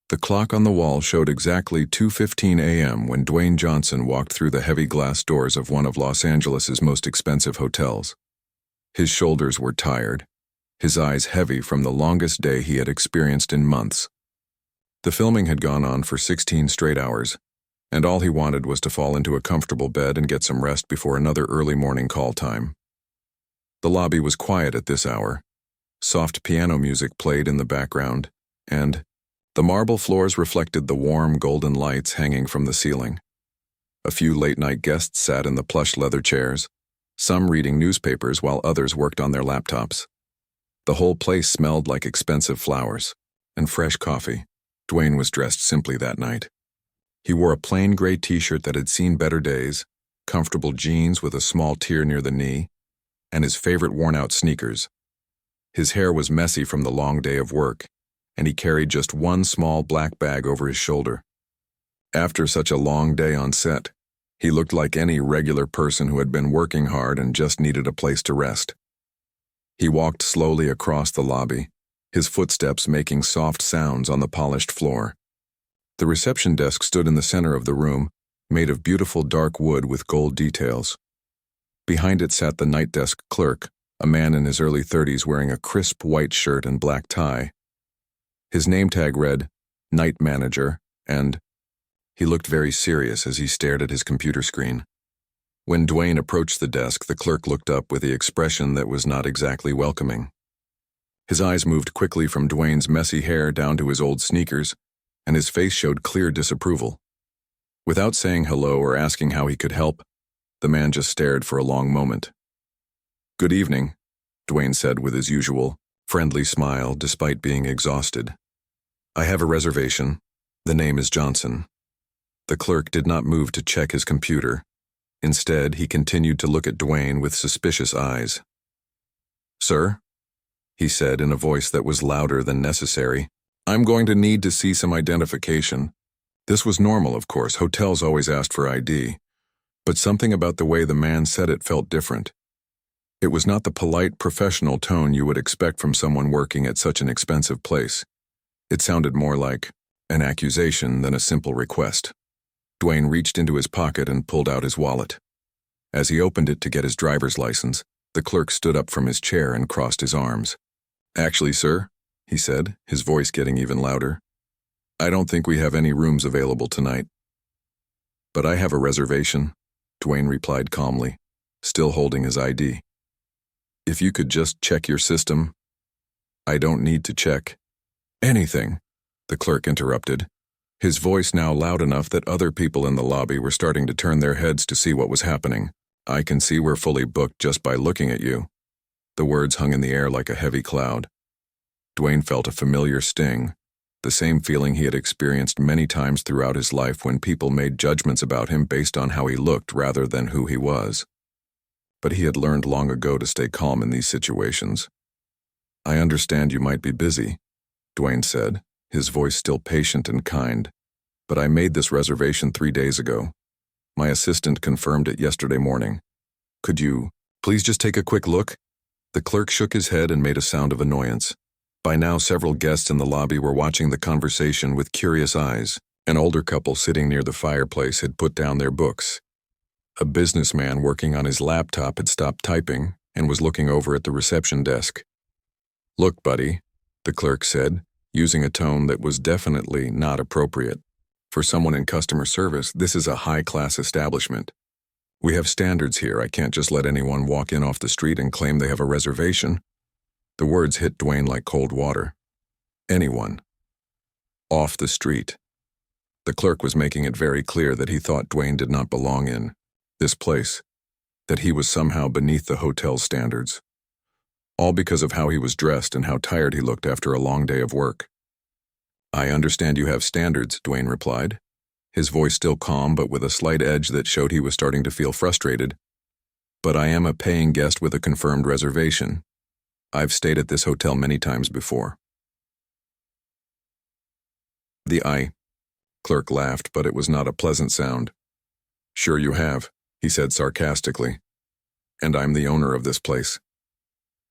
The clock on the wall showed exactly 2:15 a.m. when Dwayne Johnson walked through the heavy glass doors of one of Los Angeles's most expensive hotels. His shoulders were tired, his eyes heavy from the longest day he had experienced in months. The filming had gone on for 16 straight hours, and all he wanted was to fall into a comfortable bed and get some rest before another early morning call time. The lobby was quiet at this hour. Soft piano music played in the background, and the marble floors reflected the warm golden lights hanging from the ceiling. A few late-night guests sat in the plush leather chairs, some reading newspapers while others worked on their laptops. The whole place smelled like expensive flowers and fresh coffee. Dwayne was dressed simply that night. He wore a plain gray t-shirt that had seen better days, comfortable jeans with a small tear near the knee, and his favorite worn-out sneakers. His hair was messy from the long day of work, and he carried just one small black bag over his shoulder. After such a long day on set, he looked like any regular person who had been working hard and just needed a place to rest. He walked slowly across the lobby, his footsteps making soft sounds on the polished floor. The reception desk stood in the center of the room, made of beautiful dark wood with gold details. Behind it sat the night desk clerk, a man in his early 30s wearing a crisp white shirt and black tie. His name tag read, Night Manager, and he looked very serious as he stared at his computer screen. When Dwayne approached the desk, the clerk looked up with the expression that was not exactly welcoming. His eyes moved quickly from Dwayne's messy hair down to his old sneakers, and his face showed clear disapproval. Without saying hello or asking how he could help, the man just stared for a long moment. "Good evening," Dwayne said with his usual friendly smile despite being exhausted. "I have a reservation. The name is Johnson." The clerk did not move to check his computer. Instead, he continued to look at Dwayne with suspicious eyes. "Sir," he said in a voice that was louder than necessary, "I'm going to need to see some identification." This was normal, of course. Hotels always asked for ID. But something about the way the man said it felt different. It was not the polite, professional tone you would expect from someone working at such an expensive place. It sounded more like an accusation than a simple request. Dwayne reached into his pocket and pulled out his wallet. As he opened it to get his driver's license, the clerk stood up from his chair and crossed his arms. "Actually, sir," he said, his voice getting even louder, "I don't think we have any rooms available tonight." "But I have a reservation," Dwayne replied calmly, still holding his ID. "If you could just check your system." "I don't need to check anything," the clerk interrupted, his voice now loud enough that other people in the lobby were starting to turn their heads to see what was happening. "I can see we're fully booked just by looking at you." The words hung in the air like a heavy cloud. Dwayne felt a familiar sting, the same feeling he had experienced many times throughout his life when people made judgments about him based on how he looked rather than who he was. But he had learned long ago to stay calm in these situations. "I understand you might be busy," Dwayne said, his voice still patient and kind, "but I made this reservation 3 days ago. My assistant confirmed it yesterday morning. Could you please just take a quick look?" The clerk shook his head and made a sound of annoyance. By now, several guests in the lobby were watching the conversation with curious eyes. An older couple sitting near the fireplace had put down their books. A businessman working on his laptop had stopped typing and was looking over at the reception desk. "Look, buddy," the clerk said, using a tone that was definitely not appropriate. "For someone in customer service, this is a high-class establishment. We have standards here. I can't just let anyone walk in off the street and claim they have a reservation." The words hit Dwayne like cold water. Anyone. Off the street. The clerk was making it very clear that he thought Dwayne did not belong in this place, that he was somehow beneath the hotel's standards. All because of how he was dressed and how tired he looked after a long day of work. "I understand you have standards," Dwayne replied, his voice still calm but with a slight edge that showed he was starting to feel frustrated. "But I am a paying guest with a confirmed reservation. I've stayed at this hotel many times before." The clerk laughed, but it was not a pleasant sound. "Sure you have," he said sarcastically. "And I'm the owner of this place."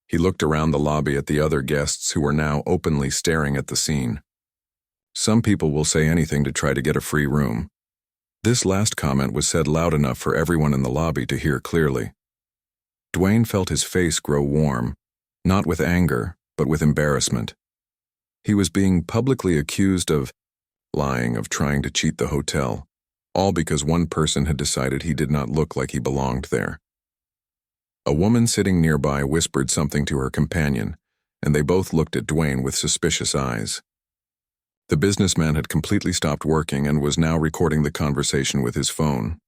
He looked around the lobby at the other guests who were now openly staring at the scene. Some people will say anything to try to get a free room. This last comment was said loud enough for everyone in the lobby to hear clearly. Dwayne felt his face grow warm, not with anger, but with embarrassment. He was being publicly accused of lying, of trying to cheat the hotel, all because one person had decided he did not look like he belonged there. A woman sitting nearby whispered something to her companion, and they both looked at Dwayne with suspicious eyes. The businessman had completely stopped working and was now recording the conversation with his phone.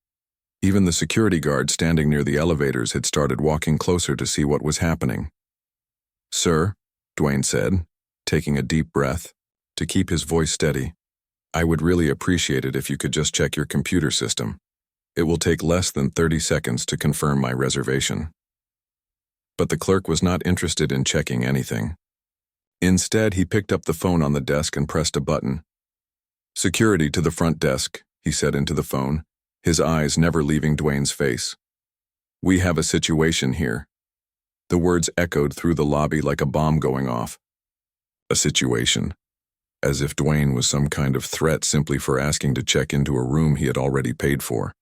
Even the security guard standing near the elevators had started walking closer to see what was happening. "Sir," Dwayne said, taking a deep breath, to keep his voice steady, "I would really appreciate it if you could just check your computer system. It will take less than 30 seconds to confirm my reservation." But the clerk was not interested in checking anything. Instead, he picked up the phone on the desk and pressed a button. "Security to the front desk," he said into the phone, his eyes never leaving Dwayne's face. "We have a situation here." The words echoed through the lobby like a bomb going off. A situation. As if Dwayne was some kind of threat simply for asking to check into a room he had already paid for.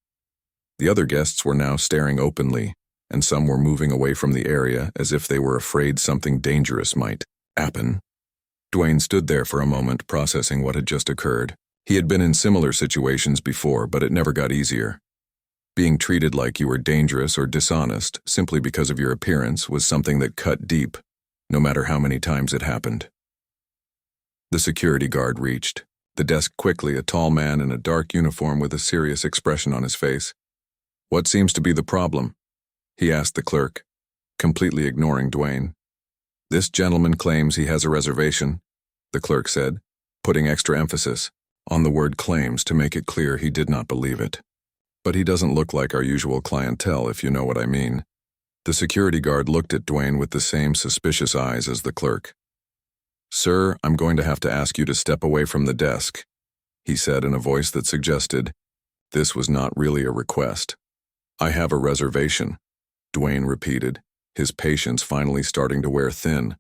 The other guests were now staring openly, and some were moving away from the area as if they were afraid something dangerous might happen. Dwayne stood there for a moment, processing what had just occurred. He had been in similar situations before, but it never got easier. Being treated like you were dangerous or dishonest simply because of your appearance was something that cut deep, no matter how many times it happened. The security guard reached the desk quickly, a tall man in a dark uniform with a serious expression on his face. "What seems to be the problem?" he asked the clerk, completely ignoring Dwayne. "This gentleman claims he has a reservation," the clerk said, putting extra emphasis on the word claims to make it clear he did not believe it. "But he doesn't look like our usual clientele, if you know what I mean." The security guard looked at Dwayne with the same suspicious eyes as the clerk. "Sir, I'm going to have to ask you to step away from the desk," he said in a voice that suggested this was not really a request. "I have a reservation," Dwayne repeated, his patience finally starting to wear thin.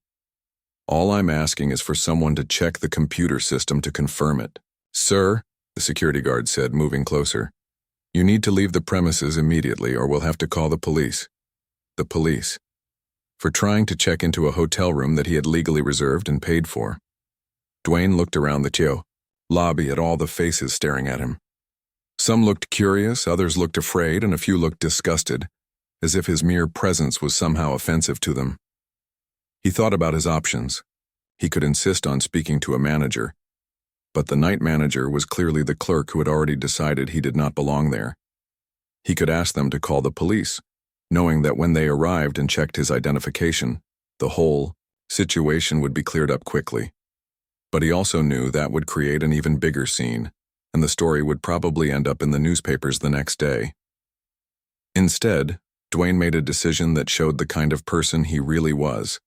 "All I'm asking is for someone to check the computer system to confirm it." "Sir," the security guard said, moving closer, "you need to leave the premises immediately or we'll have to call the police." The police. For trying to check into a hotel room that he had legally reserved and paid for. Dwayne looked around the lobby at all the faces staring at him. Some looked curious, others looked afraid, and a few looked disgusted, as if his mere presence was somehow offensive to them. He thought about his options. He could insist on speaking to a manager, but the night manager was clearly the clerk who had already decided he did not belong there. He could ask them to call the police, knowing that when they arrived and checked his identification, the whole situation would be cleared up quickly. But he also knew that would create an even bigger scene, and the story would probably end up in the newspapers the next day. Instead, Dwayne made a decision that showed the kind of person he really was.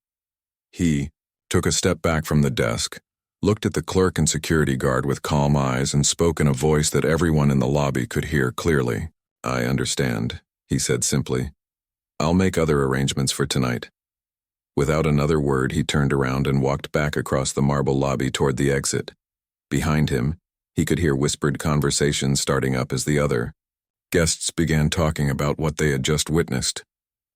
He took a step back from the desk, looked at the clerk and security guard with calm eyes, and spoke in a voice that everyone in the lobby could hear clearly. "I understand," he said simply. "I'll make other arrangements for tonight." Without another word, he turned around and walked back across the marble lobby toward the exit. Behind him, he could hear whispered conversations starting up as the other guests began talking about what they had just witnessed.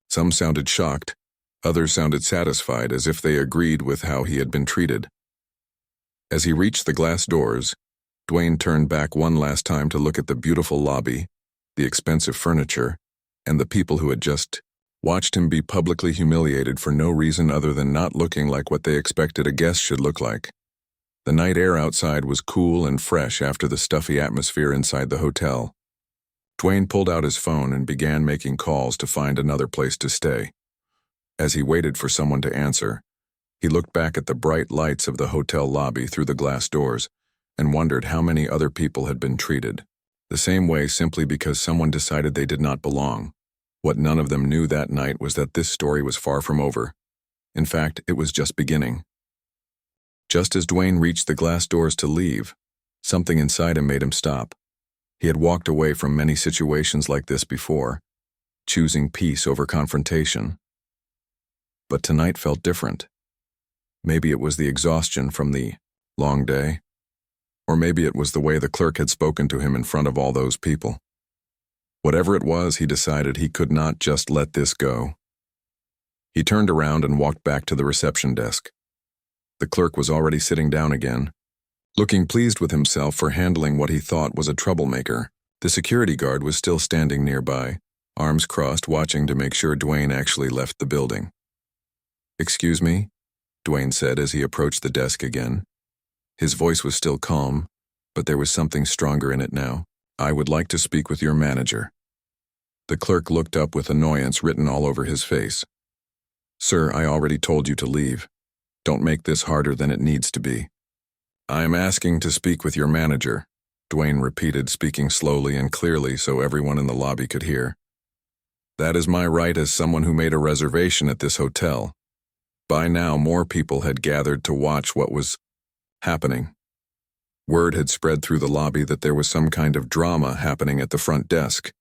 Some sounded shocked, others sounded satisfied, as if they agreed with how he had been treated. As he reached the glass doors, Dwayne turned back one last time to look at the beautiful lobby, the expensive furniture, and the people who had just watched him be publicly humiliated for no reason other than not looking like what they expected a guest should look like. The night air outside was cool and fresh after the stuffy atmosphere inside the hotel. Dwayne pulled out his phone and began making calls to find another place to stay. As he waited for someone to answer, he looked back at the bright lights of the hotel lobby through the glass doors and wondered how many other people had been treated the same way simply because someone decided they did not belong. What none of them knew that night was that this story was far from over. In fact, it was just beginning. Just as Dwayne reached the glass doors to leave, something inside him made him stop. He had walked away from many situations like this before, choosing peace over confrontation. But tonight felt different. Maybe it was the exhaustion from the long day. Or maybe it was the way the clerk had spoken to him in front of all those people. Whatever it was, he decided he could not just let this go. He turned around and walked back to the reception desk. The clerk was already sitting down again, looking pleased with himself for handling what he thought was a troublemaker. The security guard was still standing nearby, arms crossed, watching to make sure Dwayne actually left the building. "Excuse me?" Dwayne said as he approached the desk again. His voice was still calm, but there was something stronger in it now. "I would like to speak with your manager." The clerk looked up with annoyance written all over his face. "Sir, I already told you to leave. Don't make this harder than it needs to be." "I am asking to speak with your manager," Dwayne repeated, speaking slowly and clearly so everyone in the lobby could hear. "That is my right as someone who made a reservation at this hotel." By now, more people had gathered to watch what was happening. Word had spread through the lobby that there was some kind of drama happening at the front desk.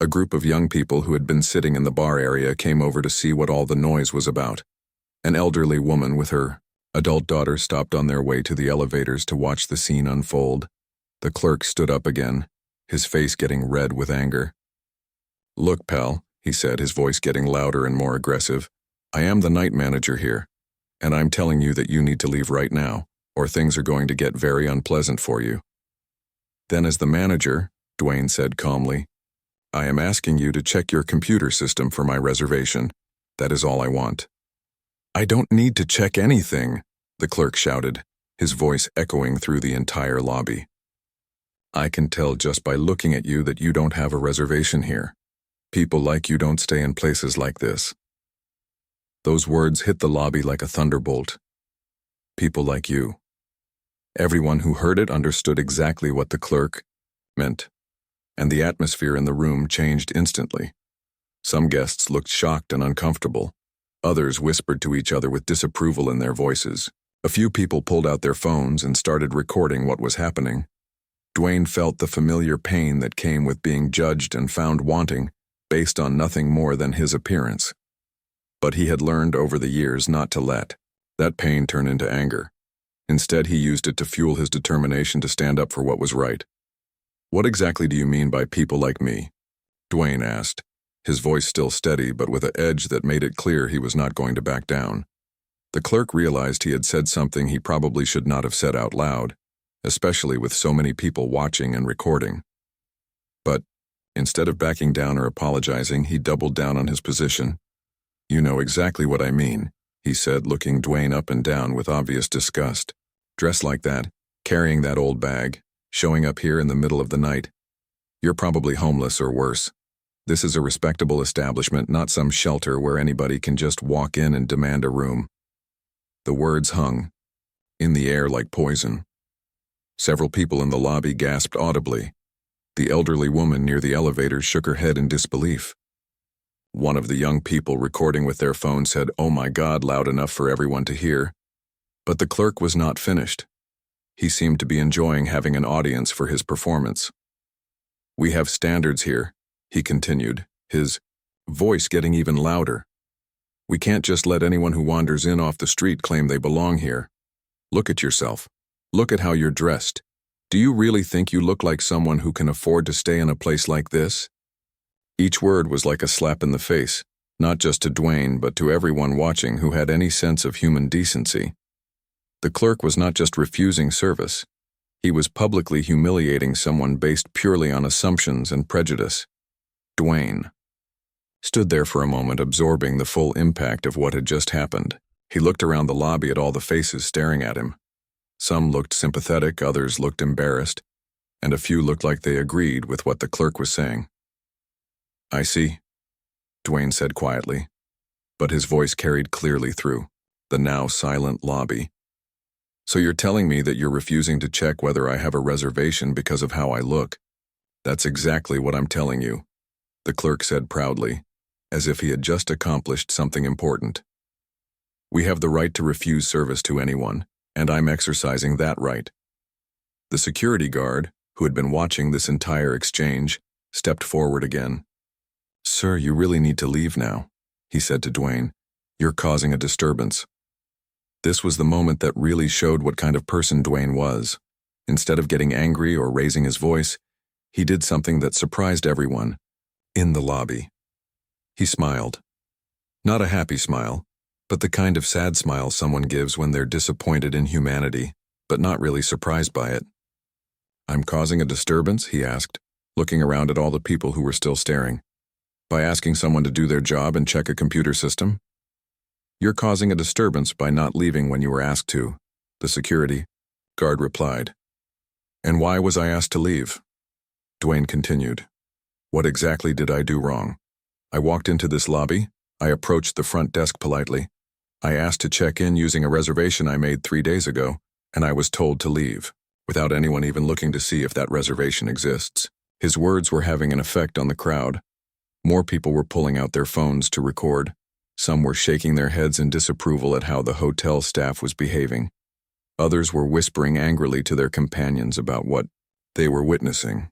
A group of young people who had been sitting in the bar area came over to see what all the noise was about. An elderly woman with her adult daughter stopped on their way to the elevators to watch the scene unfold. The clerk stood up again, his face getting red with anger. "Look, pal," he said, his voice getting louder and more aggressive. "I am the night manager here, and I'm telling you that you need to leave right now, or things are going to get very unpleasant for you." "Then as the manager," Dwayne said calmly, "I am asking you to check your computer system for my reservation. That is all I want." "I don't need to check anything," the clerk shouted, his voice echoing through the entire lobby. "I can tell just by looking at you that you don't have a reservation here. People like you don't stay in places like this." Those words hit the lobby like a thunderbolt. People like you. Everyone who heard it understood exactly what the clerk meant, and the atmosphere in the room changed instantly. Some guests looked shocked and uncomfortable. Others whispered to each other with disapproval in their voices. A few people pulled out their phones and started recording what was happening. Dwayne felt the familiar pain that came with being judged and found wanting based on nothing more than his appearance. But he had learned over the years not to let that pain turn into anger. Instead, he used it to fuel his determination to stand up for what was right. "What exactly do you mean by people like me?" Dwayne asked, his voice still steady but with an edge that made it clear he was not going to back down. The clerk realized he had said something he probably should not have said out loud, especially with so many people watching and recording. But instead of backing down or apologizing, he doubled down on his position. "You know exactly what I mean," he said, looking Dwayne up and down with obvious disgust. "Dressed like that, carrying that old bag, showing up here in the middle of the night. You're probably homeless or worse. This is a respectable establishment, not some shelter where anybody can just walk in and demand a room." The words hung in the air like poison. Several people in the lobby gasped audibly. The elderly woman near the elevator shook her head in disbelief. One of the young people recording with their phone said, "Oh my God," loud enough for everyone to hear. But the clerk was not finished. He seemed to be enjoying having an audience for his performance. "We have standards here," he continued, his voice getting even louder. "We can't just let anyone who wanders in off the street claim they belong here. Look at yourself. Look at how you're dressed. Do you really think you look like someone who can afford to stay in a place like this?" Each word was like a slap in the face, not just to Dwayne but to everyone watching who had any sense of human decency. The clerk was not just refusing service. He was publicly humiliating someone based purely on assumptions and prejudice. Dwayne stood there for a moment, absorbing the full impact of what had just happened. He looked around the lobby at all the faces staring at him. Some looked sympathetic, others looked embarrassed, and a few looked like they agreed with what the clerk was saying. "I see," Dwayne said quietly, but his voice carried clearly through the now silent lobby. "So you're telling me that you're refusing to check whether I have a reservation because of how I look?" "That's exactly what I'm telling you," the clerk said proudly, as if he had just accomplished something important. "We have the right to refuse service to anyone, and I'm exercising that right." The security guard, who had been watching this entire exchange, stepped forward again. "Sir, you really need to leave now," he said to Dwayne. "You're causing a disturbance." This was the moment that really showed what kind of person Dwayne was. Instead of getting angry or raising his voice, he did something that surprised everyone in the lobby. He smiled. Not a happy smile, but the kind of sad smile someone gives when they're disappointed in humanity, but not really surprised by it. "I'm causing a disturbance?" he asked, looking around at all the people who were still staring. "By asking someone to do their job and check a computer system? You're causing a disturbance by not leaving when you were asked to," the security guard replied. "And why was I asked to leave?" Dwayne continued. "What exactly did I do wrong? I walked into this lobby. I approached the front desk politely. I asked to check in using a reservation I made 3 days ago, and I was told to leave, without anyone even looking to see if that reservation exists." His words were having an effect on the crowd. More people were pulling out their phones to record. Some were shaking their heads in disapproval at how the hotel staff was behaving. Others were whispering angrily to their companions about what they were witnessing.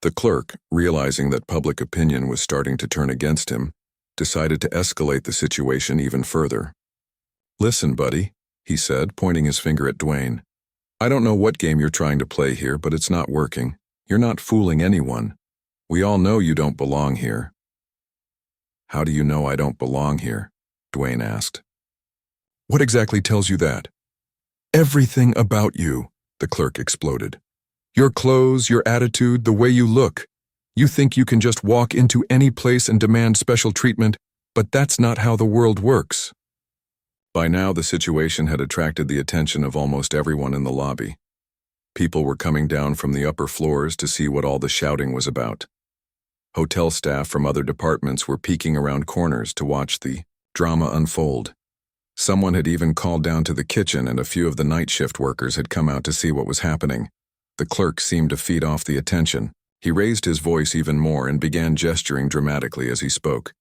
The clerk, realizing that public opinion was starting to turn against him, decided to escalate the situation even further. "Listen, buddy," he said, pointing his finger at Dwayne. "I don't know what game you're trying to play here, but it's not working. You're not fooling anyone. We all know you don't belong here." "How do you know I don't belong here?" Dwayne asked. "What exactly tells you that?" "Everything about you," the clerk exploded. "Your clothes, your attitude, the way you look. You think you can just walk into any place and demand special treatment, but that's not how the world works." By now, the situation had attracted the attention of almost everyone in the lobby. People were coming down from the upper floors to see what all the shouting was about. Hotel staff from other departments were peeking around corners to watch the drama unfold. Someone had even called down to the kitchen, and a few of the night shift workers had come out to see what was happening. The clerk seemed to feed off the attention. He raised his voice even more and began gesturing dramatically as he spoke.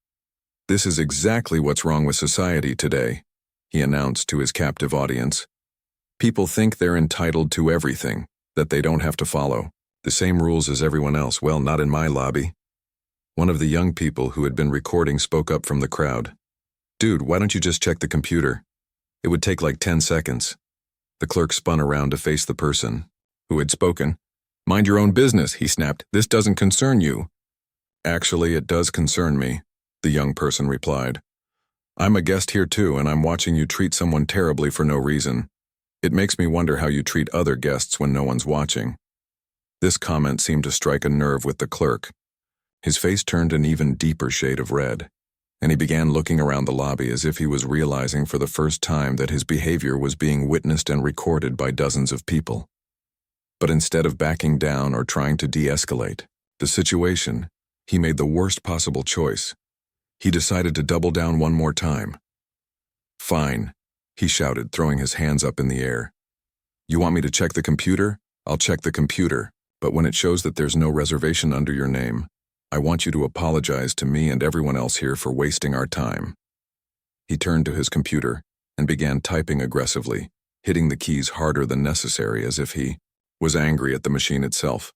"This is exactly what's wrong with society today," he announced to his captive audience. "People think they're entitled to everything, that they don't have to follow the same rules as everyone else. Well, not in my lobby." One of the young people who had been recording spoke up from the crowd. "Dude, why don't you just check the computer? It would take like 10 seconds. The clerk spun around to face the person who had spoken. "Mind your own business," he snapped. "This doesn't concern you." "Actually, it does concern me," the young person replied. "I'm a guest here too, and I'm watching you treat someone terribly for no reason. It makes me wonder how you treat other guests when no one's watching." This comment seemed to strike a nerve with the clerk. His face turned an even deeper shade of red, and he began looking around the lobby as if he was realizing for the first time that his behavior was being witnessed and recorded by dozens of people. But instead of backing down or trying to de-escalate the situation, he made the worst possible choice. He decided to double down one more time. "Fine," he shouted, throwing his hands up in the air. "You want me to check the computer? I'll check the computer, but when it shows that there's no reservation under your name, I want you to apologize to me and everyone else here for wasting our time." He turned to his computer and began typing aggressively, hitting the keys harder than necessary as if he was angry at the machine itself.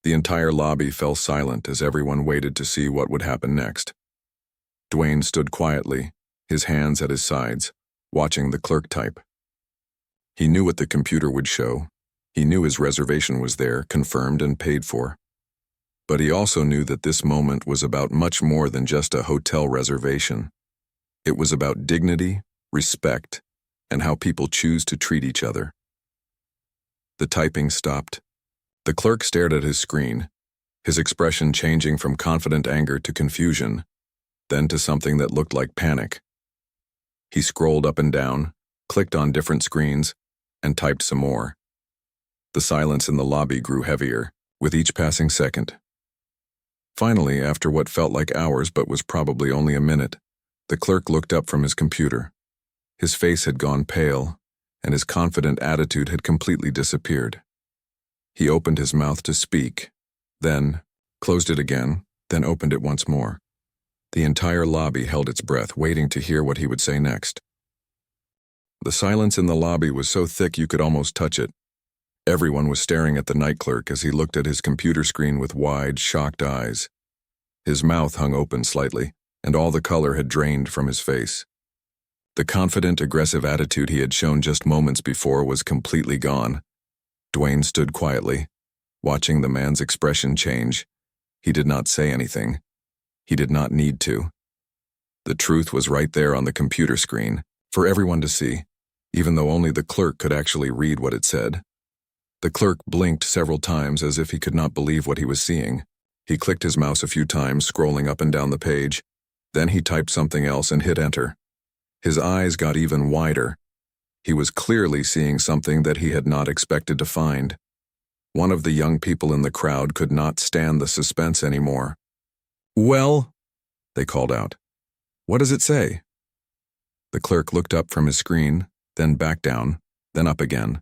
The entire lobby fell silent as everyone waited to see what would happen next. Dwayne stood quietly, his hands at his sides, watching the clerk type. He knew what the computer would show. He knew his reservation was there, confirmed and paid for. But he also knew that this moment was about much more than just a hotel reservation. It was about dignity, respect, and how people choose to treat each other. The typing stopped. The clerk stared at his screen, his expression changing from confident anger to confusion, then to something that looked like panic. He scrolled up and down, clicked on different screens, and typed some more. The silence in the lobby grew heavier, with each passing second. Finally, after what felt like hours but was probably only a minute, the clerk looked up from his computer. His face had gone pale, and his confident attitude had completely disappeared. He opened his mouth to speak, then closed it again, then opened it once more. The entire lobby held its breath, waiting to hear what he would say next. The silence in the lobby was so thick you could almost touch it. Everyone was staring at the night clerk as he looked at his computer screen with wide, shocked eyes. His mouth hung open slightly, and all the color had drained from his face. The confident, aggressive attitude he had shown just moments before was completely gone. Dwayne stood quietly, watching the man's expression change. He did not say anything. He did not need to. The truth was right there on the computer screen, for everyone to see, even though only the clerk could actually read what it said. The clerk blinked several times as if he could not believe what he was seeing. He clicked his mouse a few times, scrolling up and down the page. Then he typed something else and hit enter. His eyes got even wider. He was clearly seeing something that he had not expected to find. One of the young people in the crowd could not stand the suspense anymore. "Well," they called out. "What does it say?" The clerk looked up from his screen, then back down, then up again.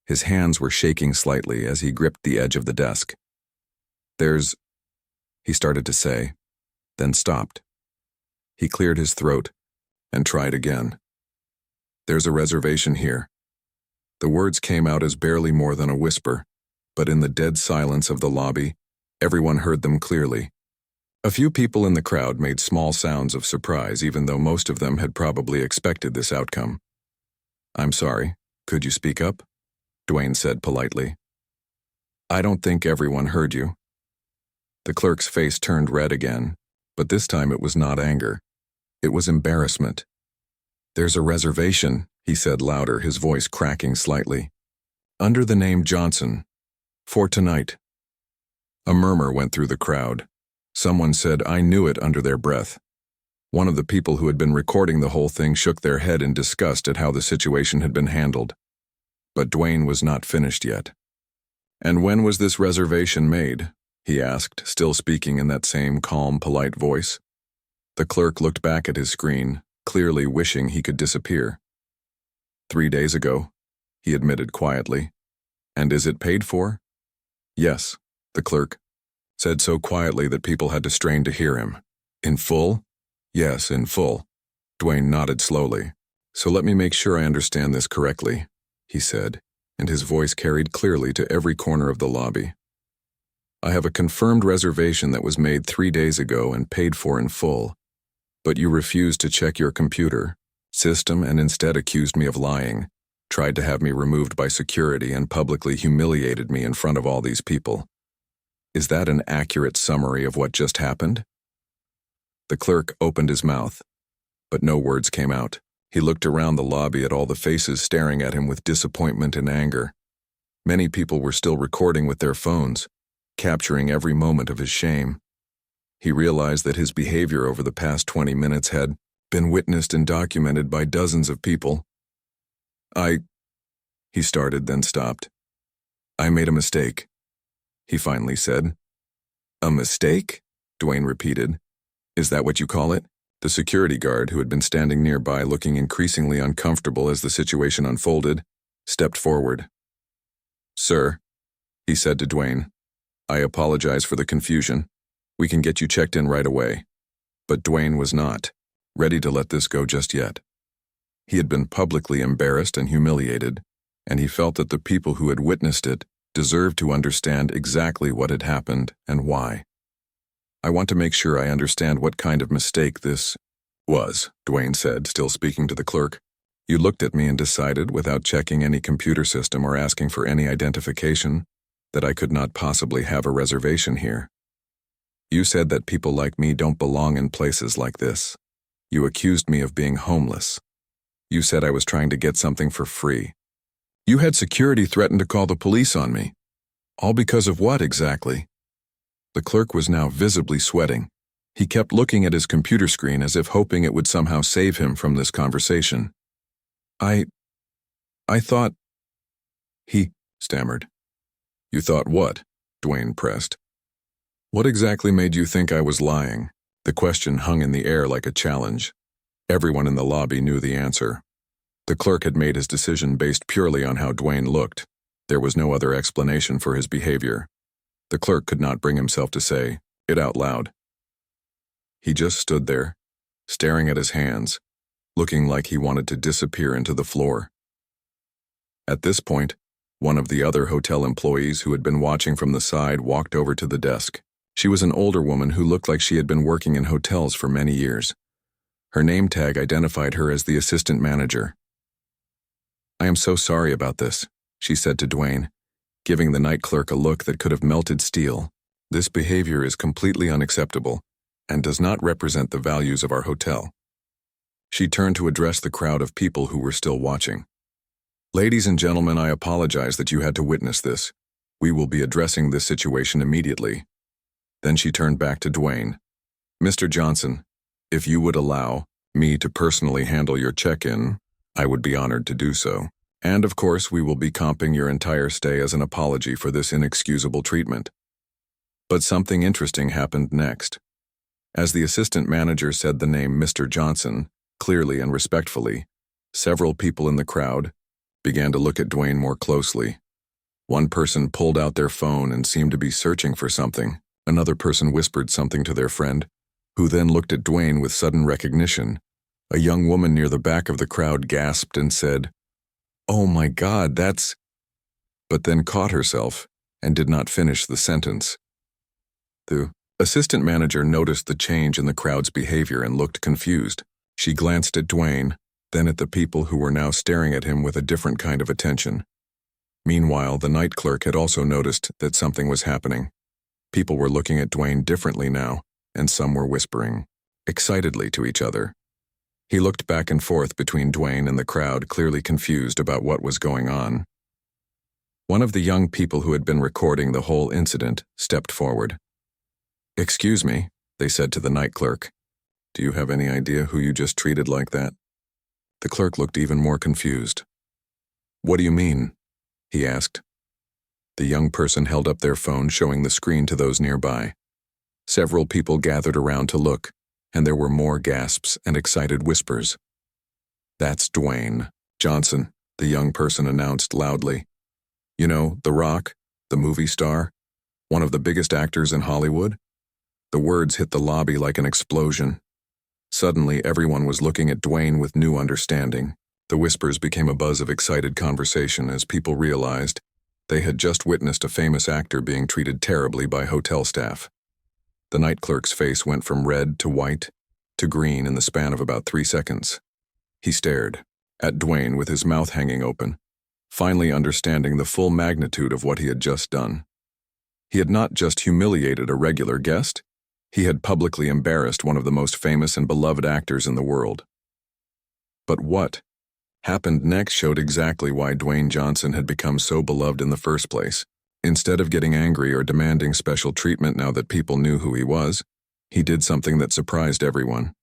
His hands were shaking slightly as he gripped the edge of the desk. He started to say, then stopped. He cleared his throat and tried again. "There's a reservation here." The words came out as barely more than a whisper, but in the dead silence of the lobby, everyone heard them clearly. A few people in the crowd made small sounds of surprise, even though most of them had probably expected this outcome. "I'm sorry, could you speak up?" Dwayne said politely. "I don't think everyone heard you." The clerk's face turned red again, but this time it was not anger. It was embarrassment. "There's a reservation," he said louder, his voice cracking slightly. "Under the name Johnson. For tonight." A murmur went through the crowd. Someone said, "I knew it," under their breath. One of the people who had been recording the whole thing shook their head in disgust at how the situation had been handled. But Dwayne was not finished yet. "And when was this reservation made?" he asked, still speaking in that same calm, polite voice. The clerk looked back at his screen, clearly wishing he could disappear. 3 days ago," he admitted quietly. "And is it paid for?" "Yes," the clerk said so quietly that people had to strain to hear him. "In full?" "Yes, in full." Dwayne nodded slowly. "So let me make sure I understand this correctly," he said, and his voice carried clearly to every corner of the lobby. "I have a confirmed reservation that was made 3 days ago and paid for in full, but you refused to check your computer system and instead accused me of lying, tried to have me removed by security, and publicly humiliated me in front of all these people. Is that an accurate summary of what just happened?" The clerk opened his mouth, but no words came out. He looked around the lobby at all the faces staring at him with disappointment and anger. Many people were still recording with their phones, capturing every moment of his shame. He realized that his behavior over the past 20 minutes had been witnessed and documented by dozens of people. He started, then stopped. "I made a mistake," he finally said. "A mistake?" Dwayne repeated. "Is that what you call it?" The security guard, who had been standing nearby looking increasingly uncomfortable as the situation unfolded, stepped forward. "Sir," he said to Dwayne, "I apologize for the confusion. We can get you checked in right away." But Dwayne was not ready to let this go just yet. He had been publicly embarrassed and humiliated, and he felt that the people who had witnessed it deserved to understand exactly what had happened and why. "I want to make sure I understand what kind of mistake this was," Dwayne said, still speaking to the clerk. "You looked at me and decided, without checking any computer system or asking for any identification, that I could not possibly have a reservation here. You said that people like me don't belong in places like this. You accused me of being homeless. You said I was trying to get something for free. You had security threaten to call the police on me. All because of what exactly?" The clerk was now visibly sweating. He kept looking at his computer screen as if hoping it would somehow save him from this conversation. I thought," he stammered. "You thought what?" Dwayne pressed. "What exactly made you think I was lying?" The question hung in the air like a challenge. Everyone in the lobby knew the answer. The clerk had made his decision based purely on how Dwayne looked. There was no other explanation for his behavior. The clerk could not bring himself to say it out loud. He just stood there, staring at his hands, looking like he wanted to disappear into the floor. At this point, one of the other hotel employees who had been watching from the side walked over to the desk. She was an older woman who looked like she had been working in hotels for many years. Her name tag identified her as the assistant manager. "I am so sorry about this," she said to Dwayne. giving the night clerk a look that could have melted steel. This behavior is completely unacceptable and does not represent the values of our hotel. She turned to address the crowd of people who were still watching. Ladies and gentlemen, I apologize that you had to witness this. We will be addressing this situation immediately. Then she turned back to Dwayne. Mr. Johnson, if you would allow me to personally handle your check-in, I would be honored to do so. And of course, we will be comping your entire stay as an apology for this inexcusable treatment. But something interesting happened next. As the assistant manager said the name Mr. Johnson, clearly and respectfully, several people in the crowd began to look at Dwayne more closely. One person pulled out their phone and seemed to be searching for something. Another person whispered something to their friend, who then looked at Dwayne with sudden recognition. A young woman near the back of the crowd gasped and said, "Oh my God, that's..." but then caught herself and did not finish the sentence. The assistant manager noticed the change in the crowd's behavior and looked confused. She glanced at Dwayne, then at the people who were now staring at him with a different kind of attention. Meanwhile, the night clerk had also noticed that something was happening. People were looking at Dwayne differently now, and some were whispering excitedly to each other. He looked back and forth between Dwayne and the crowd, clearly confused about what was going on. One of the young people who had been recording the whole incident stepped forward. "Excuse me," they said to the night clerk. "Do you have any idea who you just treated like that?" The clerk looked even more confused. "What do you mean?" he asked. The young person held up their phone, showing the screen to those nearby. Several people gathered around to look, and there were more gasps and excited whispers. "That's Dwayne Johnson," the young person announced loudly. "You know, The Rock, the movie star, one of the biggest actors in Hollywood?" The words hit the lobby like an explosion. Suddenly, everyone was looking at Dwayne with new understanding. The whispers became a buzz of excited conversation as people realized they had just witnessed a famous actor being treated terribly by hotel staff. The night clerk's face went from red to white to green in the span of about 3 seconds. He stared at Dwayne with his mouth hanging open, finally understanding the full magnitude of what he had just done. He had not just humiliated a regular guest, he had publicly embarrassed one of the most famous and beloved actors in the world. But what happened next showed exactly why Dwayne Johnson had become so beloved in the first place. Instead of getting angry or demanding special treatment now that people knew who he was, he did something that surprised everyone.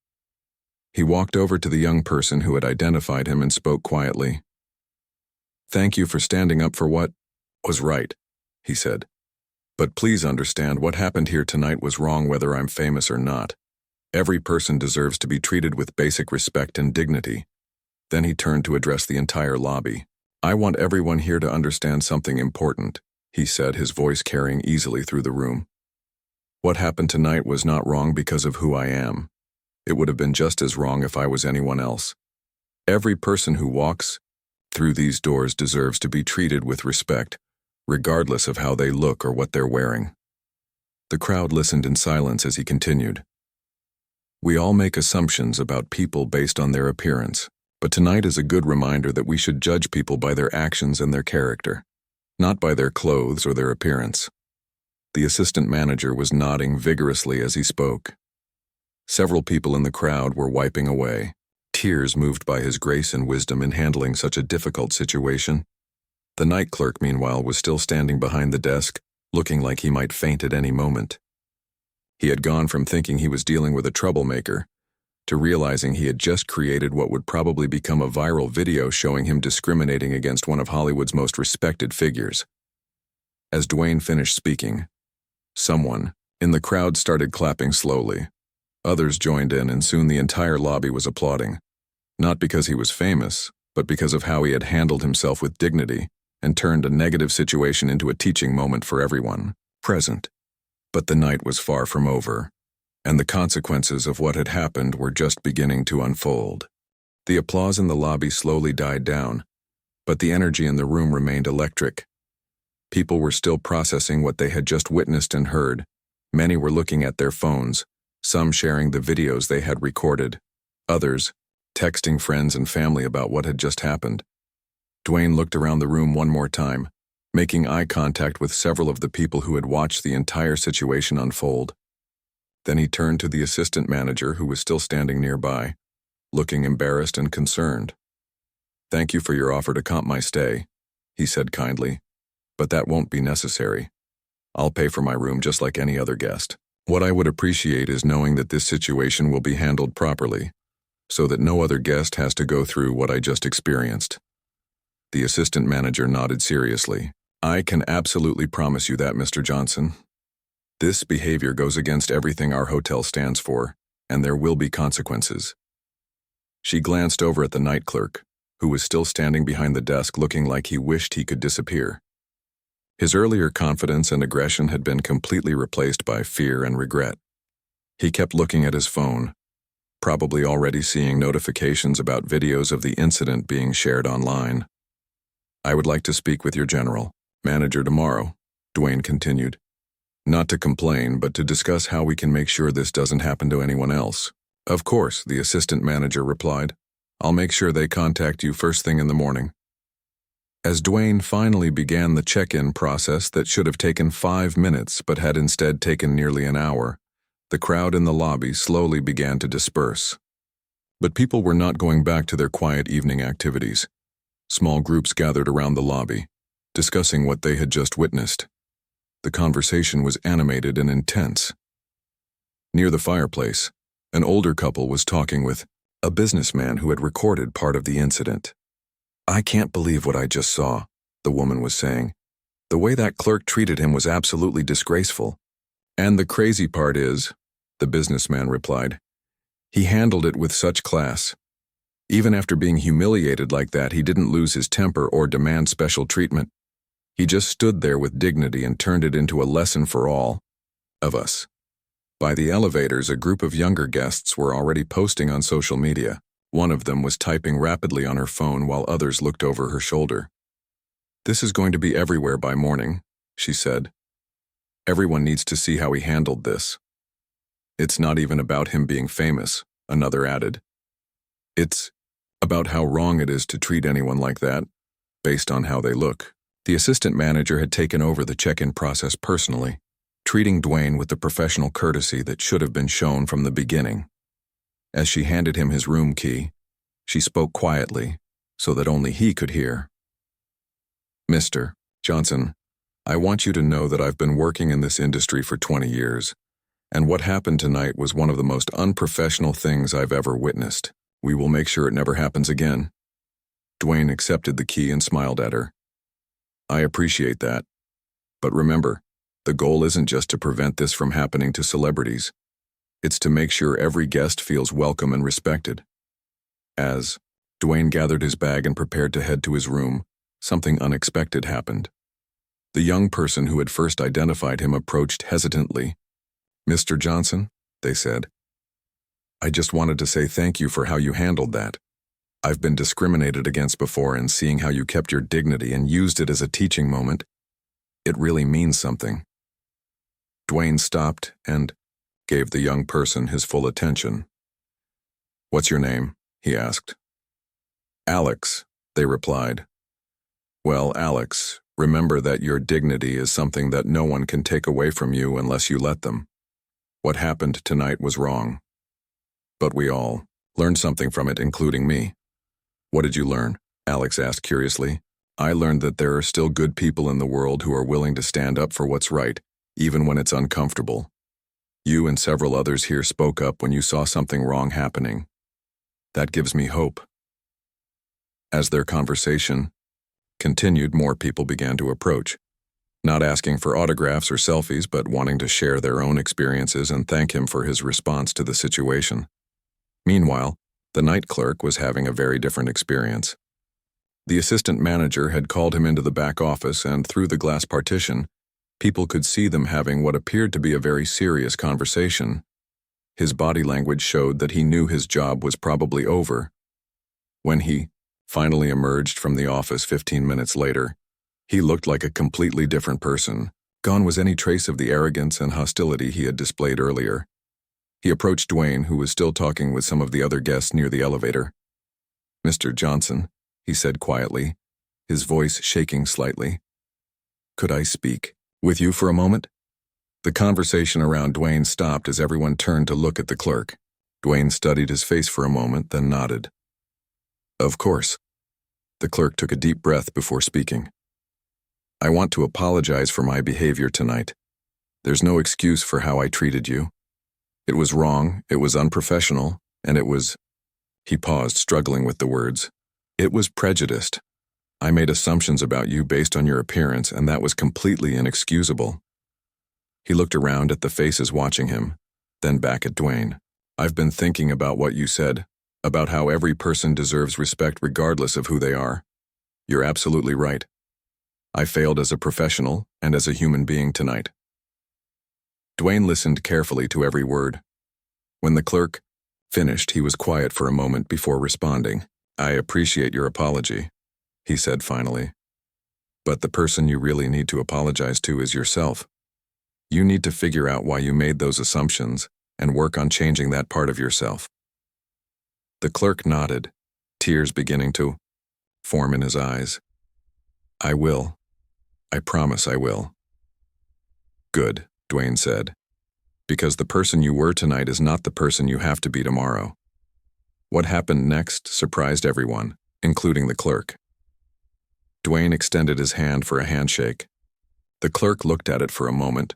He walked over to the young person who had identified him and spoke quietly. "Thank you for standing up for what was right," he said. "But please understand, what happened here tonight was wrong whether I'm famous or not. Every person deserves to be treated with basic respect and dignity." Then he turned to address the entire lobby. "I want everyone here to understand something important," he said, his voice carrying easily through the room. "What happened tonight was not wrong because of who I am. It would have been just as wrong if I was anyone else. Every person who walks through these doors deserves to be treated with respect, regardless of how they look or what they're wearing." The crowd listened in silence as he continued. "We all make assumptions about people based on their appearance, but tonight is a good reminder that we should judge people by their actions and their character, not by their clothes or their appearance." The assistant manager was nodding vigorously as he spoke. Several people in the crowd were wiping away, tears moved by his grace and wisdom in handling such a difficult situation. The night clerk, meanwhile, was still standing behind the desk, looking like he might faint at any moment. He had gone from thinking he was dealing with a troublemaker to realizing he had just created what would probably become a viral video showing him discriminating against one of Hollywood's most respected figures. As Dwayne finished speaking, someone in the crowd started clapping slowly. Others joined in, and soon the entire lobby was applauding, not because he was famous, but because of how he had handled himself with dignity and turned a negative situation into a teaching moment for everyone present. But the night was far from over, and the consequences of what had happened were just beginning to unfold. The applause in the lobby slowly died down, but the energy in the room remained electric. People were still processing what they had just witnessed and heard. Many were looking at their phones, some sharing the videos they had recorded, others texting friends and family about what had just happened. Dwayne looked around the room one more time, making eye contact with several of the people who had watched the entire situation unfold. Then he turned to the assistant manager who was still standing nearby, looking embarrassed and concerned. "Thank you for your offer to comp my stay," he said kindly, "but that won't be necessary. I'll pay for my room just like any other guest. What I would appreciate is knowing that this situation will be handled properly, so that no other guest has to go through what I just experienced." The assistant manager nodded seriously. "I can absolutely promise you that, Mr. Johnson. This behavior goes against everything our hotel stands for, and there will be consequences." She glanced over at the night clerk, who was still standing behind the desk looking like he wished he could disappear. His earlier confidence and aggression had been completely replaced by fear and regret. He kept looking at his phone, probably already seeing notifications about videos of the incident being shared online. "I would like to speak with your general manager tomorrow," Dwayne continued. "Not to complain, but to discuss how we can make sure this doesn't happen to anyone else." "Of course," the assistant manager replied. "I'll make sure they contact you first thing in the morning." As Dwayne finally began the check-in process that should have taken 5 minutes but had instead taken nearly an hour, the crowd in the lobby slowly began to disperse. But people were not going back to their quiet evening activities. Small groups gathered around the lobby, discussing what they had just witnessed. The conversation was animated and intense. Near the fireplace, an older couple was talking with a businessman who had recorded part of the incident. "I can't believe what I just saw," the woman was saying. "The way that clerk treated him was absolutely disgraceful." "And the crazy part is," the businessman replied, "he handled it with such class. Even after being humiliated like that, he didn't lose his temper or demand special treatment. He just stood there with dignity and turned it into a lesson for all of us." By the elevators, a group of younger guests were already posting on social media. One of them was typing rapidly on her phone while others looked over her shoulder. "This is going to be everywhere by morning," she said. "Everyone needs to see how he handled this." "It's not even about him being famous," another added. "It's about how wrong it is to treat anyone like that, based on how they look." The assistant manager had taken over the check-in process personally, treating Dwayne with the professional courtesy that should have been shown from the beginning. As she handed him his room key, she spoke quietly, so that only he could hear. "Mr. Johnson, I want you to know that I've been working in this industry for 20 years, and what happened tonight was one of the most unprofessional things I've ever witnessed. We will make sure it never happens again." Dwayne accepted the key and smiled at her. "I appreciate that. But remember, the goal isn't just to prevent this from happening to celebrities. It's to make sure every guest feels welcome and respected." As Dwayne gathered his bag and prepared to head to his room, something unexpected happened. The young person who had first identified him approached hesitantly. "Mr. Johnson," they said, "I just wanted to say thank you for how you handled that. I've been discriminated against before, and seeing how you kept your dignity and used it as a teaching moment, it really means something." Dwayne stopped and gave the young person his full attention. "What's your name?" he asked. "Alex," they replied. "Well, Alex, remember that your dignity is something that no one can take away from you unless you let them. What happened tonight was wrong. But we all learned something from it, including me." "What did you learn?" Alex asked curiously. "I learned that there are still good people in the world who are willing to stand up for what's right, even when it's uncomfortable. You and several others here spoke up when you saw something wrong happening. That gives me hope." As their conversation continued, more people began to approach, not asking for autographs or selfies, but wanting to share their own experiences and thank him for his response to the situation. Meanwhile, the night clerk was having a very different experience. The assistant manager had called him into the back office, and through the glass partition, people could see them having what appeared to be a very serious conversation. His body language showed that he knew his job was probably over. When he finally emerged from the office 15 minutes later, he looked like a completely different person. Gone was any trace of the arrogance and hostility he had displayed earlier. He approached Dwayne, who was still talking with some of the other guests near the elevator. "Mr. Johnson," he said quietly, his voice shaking slightly, Could I speak with you for a moment? The conversation around Dwayne stopped as everyone turned to look at the clerk. Dwayne studied his face for a moment, then nodded. Of course. The clerk took a deep breath before speaking. I want to apologize for my behavior tonight. There's no excuse for how I treated you. It was wrong, it was unprofessional, and it was... He paused, struggling with the words. It was prejudiced. I made assumptions about you based on your appearance, and that was completely inexcusable. He looked around at the faces watching him, then back at Dwayne. I've been thinking about what you said, about how every person deserves respect regardless of who they are. You're absolutely right. I failed as a professional and as a human being tonight. Dwayne listened carefully to every word. When the clerk finished, he was quiet for a moment before responding. I appreciate your apology, he said finally. But the person you really need to apologize to is yourself. You need to figure out why you made those assumptions and work on changing that part of yourself. The clerk nodded, tears beginning to form in his eyes. I will. I promise I will. Good, Dwayne said, because the person you were tonight is not the person you have to be tomorrow. What happened next surprised everyone, including the clerk. Dwayne extended his hand for a handshake. The clerk looked at it for a moment,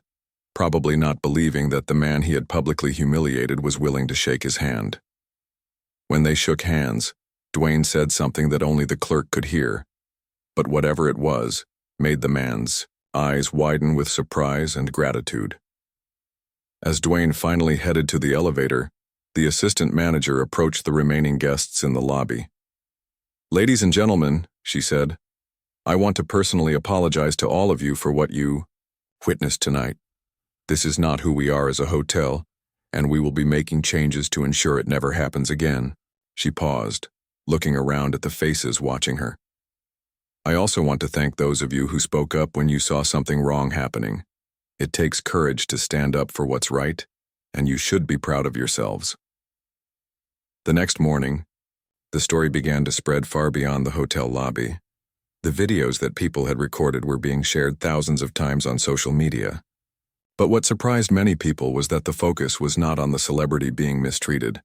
probably not believing that the man he had publicly humiliated was willing to shake his hand. When they shook hands, Dwayne said something that only the clerk could hear, but whatever it was, made the man's eyes widen with surprise and gratitude. As Dwayne finally headed to the elevator, the assistant manager approached the remaining guests in the lobby. Ladies and gentlemen, she said, I want to personally apologize to all of you for what you witnessed tonight. This is not who we are as a hotel, and we will be making changes to ensure it never happens again. She paused, looking around at the faces watching her. I also want to thank those of you who spoke up when you saw something wrong happening. It takes courage to stand up for what's right, and you should be proud of yourselves. The next morning, the story began to spread far beyond the hotel lobby. The videos that people had recorded were being shared thousands of times on social media. But what surprised many people was that the focus was not on the celebrity being mistreated,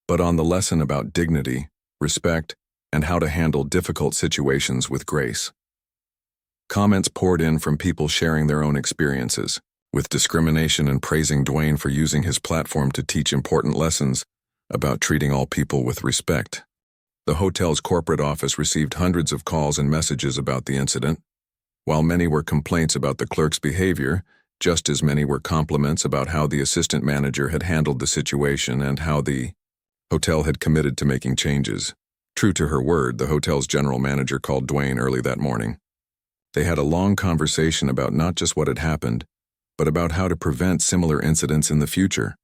but on the lesson about dignity, respect, and how to handle difficult situations with grace. Comments poured in from people sharing their own experiences, with discrimination and praising Dwayne for using his platform to teach important lessons about treating all people with respect. The hotel's corporate office received hundreds of calls and messages about the incident. While many were complaints about the clerk's behavior, just as many were compliments about how the assistant manager had handled the situation and how the hotel had committed to making changes. True to her word, the hotel's general manager called Dwayne early that morning. They had a long conversation about not just what had happened, but about how to prevent similar incidents in the future.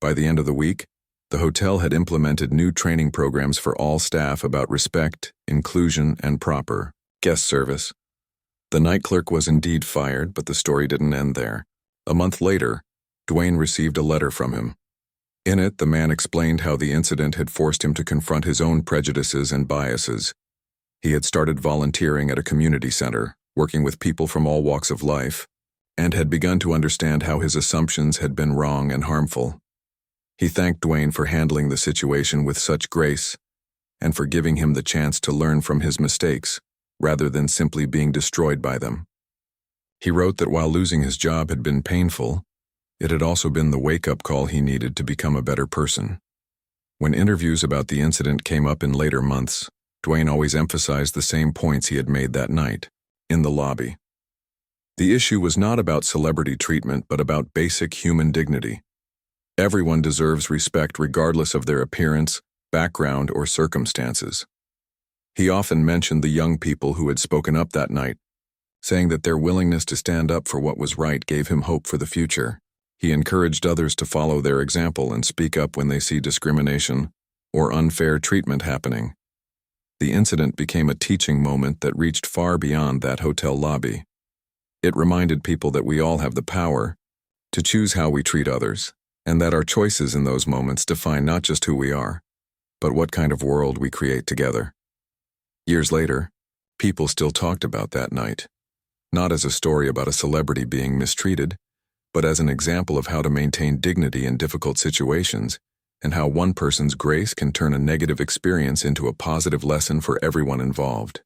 By the end of the week, the hotel had implemented new training programs for all staff about respect, inclusion, and proper guest service. The night clerk was indeed fired, but the story didn't end there. A month later, Dwayne received a letter from him. In it, the man explained how the incident had forced him to confront his own prejudices and biases. He had started volunteering at a community center, working with people from all walks of life, and had begun to understand how his assumptions had been wrong and harmful. He thanked Dwayne for handling the situation with such grace and for giving him the chance to learn from his mistakes, rather than simply being destroyed by them. He wrote that while losing his job had been painful, it had also been the wake-up call he needed to become a better person. When interviews about the incident came up in later months, Dwayne always emphasized the same points he had made that night, in the lobby. The issue was not about celebrity treatment, but about basic human dignity. Everyone deserves respect regardless of their appearance, background, or circumstances. He often mentioned the young people who had spoken up that night, saying that their willingness to stand up for what was right gave him hope for the future. He encouraged others to follow their example and speak up when they see discrimination or unfair treatment happening. The incident became a teaching moment that reached far beyond that hotel lobby. It reminded people that we all have the power to choose how we treat others, and that our choices in those moments define not just who we are, but what kind of world we create together. Years later, people still talked about that night. not as a story about a celebrity being mistreated, but as an example of how to maintain dignity in difficult situations and how one person's grace can turn a negative experience into a positive lesson for everyone involved.